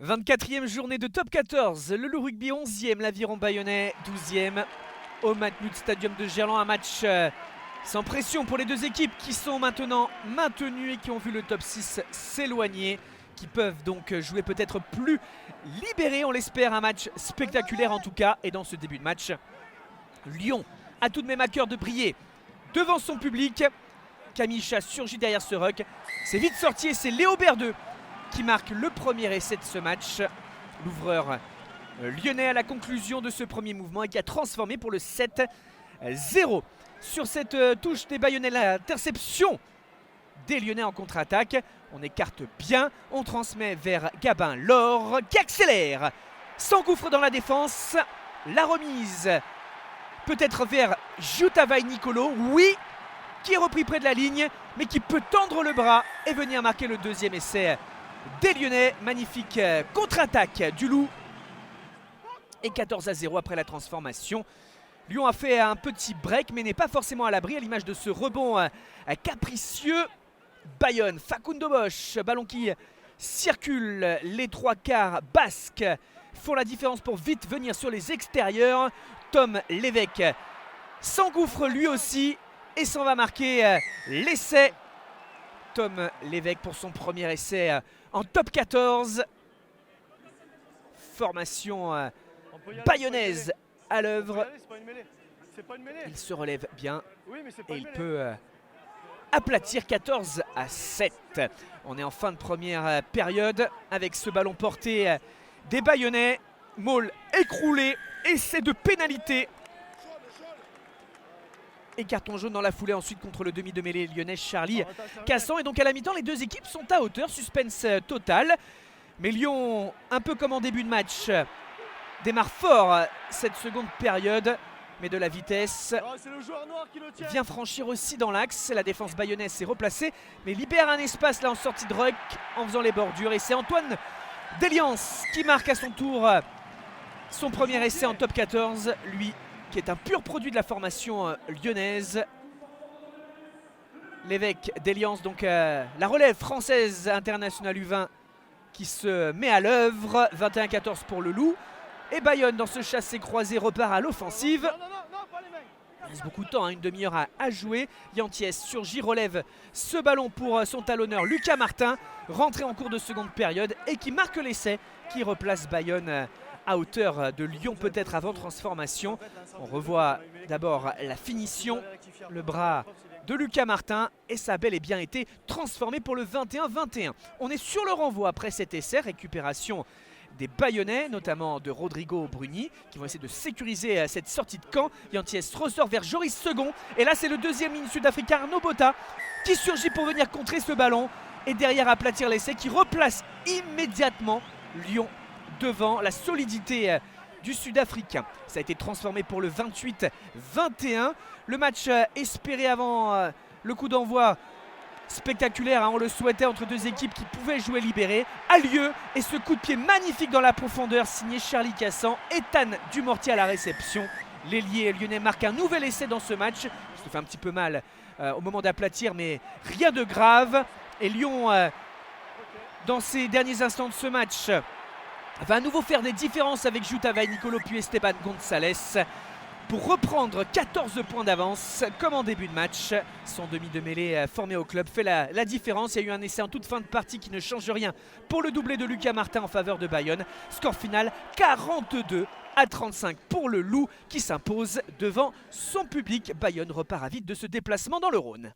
24e journée de top 14, le Loup Rugby 11e, l'Aviron Bayonnais 12e au Matmut Stadium de Gerland. Un match sans pression pour les deux équipes qui sont maintenant maintenues et qui ont vu le top 6 s'éloigner, qui peuvent donc jouer peut-être plus libérés, on l'espère. Un match spectaculaire en tout cas. Et dans ce début de match, Lyon a tout de même à cœur de briller devant son public. Camille Chasse surgit derrière ce ruck. C'est vite sorti et c'est Léo Berdeux qui marque le premier essai de ce match. L'ouvreur lyonnais à la conclusion de ce premier mouvement et qui a transformé pour le 7-0. Sur cette touche des Bayonnais, l'interception des Lyonnais en contre-attaque. On écarte bien, on transmet vers Gabin Laure qui accélère, s'engouffre dans la défense. La remise peut-être vers Jutavai Nicolo, oui, qui est repris près de la ligne, mais qui peut tendre le bras et venir marquer le deuxième essai des Lyonnais. Magnifique contre-attaque du Loup. Et 14-0 après la transformation. Lyon a fait un petit break, mais n'est pas forcément à l'abri, à l'image de ce rebond capricieux. Bayonne, Facundo Bosch, ballon qui circule. Les trois quarts basques font la différence pour vite venir sur les extérieurs. Tom Lévesque s'engouffre lui aussi et s'en va marquer l'essai. Tom Lévesque pour son premier essai en top 14. Formation bayonnaise à l'œuvre. Il se relève bien et il peut aplatir 14-7. On est en fin de première période avec ce ballon porté des Bayonnais. Maul écroulé, essai de pénalité. Et carton jaune dans la foulée ensuite contre le demi de mêlée lyonnais Charlie Cassan. Et donc à la mi-temps, les deux équipes sont à hauteur, suspense total. Mais Lyon, un peu comme en début de match, démarre fort cette seconde période, mais de la vitesse. Vient franchir aussi dans l'axe. La défense bayonnaise s'est replacée, mais libère un espace là en sortie de ruck en faisant les bordures. Et c'est Antoine Deliance qui marque à son tour son premier essai en top 14. Lui qui est un pur produit de la formation lyonnaise. L'évêque Deliance, donc la relève française internationale U20 qui se met à l'œuvre. 21-14 pour le Loup. Et Bayonne, dans ce chassé-croisé, repart à l'offensive. Il reste beaucoup de temps, une demi-heure à jouer. Yanties surgit, relève ce ballon pour son talonneur Lucas Martin, rentré en cours de seconde période et qui marque l'essai, qui replace Bayonne à hauteur de Lyon, peut-être avant transformation. On revoit d'abord la finition, le bras de Lucas Martin, et ça a bel et bien été transformé pour le 21-21. On est sur le renvoi après cet essai, récupération des Bayonnais, notamment de Rodrigo Bruni, qui vont essayer de sécuriser cette sortie de camp. Yanties ressort vers Joris Second, et là c'est le deuxième ligne sud-africain Arnaud Botta qui surgit pour venir contrer ce ballon, et derrière aplatir l'essai qui replace immédiatement Lyon devant. La solidité du Sud-Africain. Ça a été transformé pour le 28-21. Le match espéré avant le coup d'envoi spectaculaire, on le souhaitait, entre deux équipes qui pouvaient jouer libérées, a lieu. Et ce coup de pied magnifique dans la profondeur signé Charlie Cassan. Ethan Dumortier à la réception. L'ailier lyonnais marque un nouvel essai dans ce match. Ça fait un petit peu mal au moment d'aplatir, mais rien de grave. Et Lyon, dans ces derniers instants de ce match, va à nouveau faire des différences avec Jutavai Nicolo puis Esteban Gonzalez pour reprendre 14 points d'avance comme en début de match. Son demi de mêlée formé au club fait la différence. Il y a eu un essai en toute fin de partie qui ne change rien pour le doublé de Lucas Martin en faveur de Bayonne. Score final 42-35 pour le Loup qui s'impose devant son public. Bayonne repart à vide de ce déplacement dans le Rhône.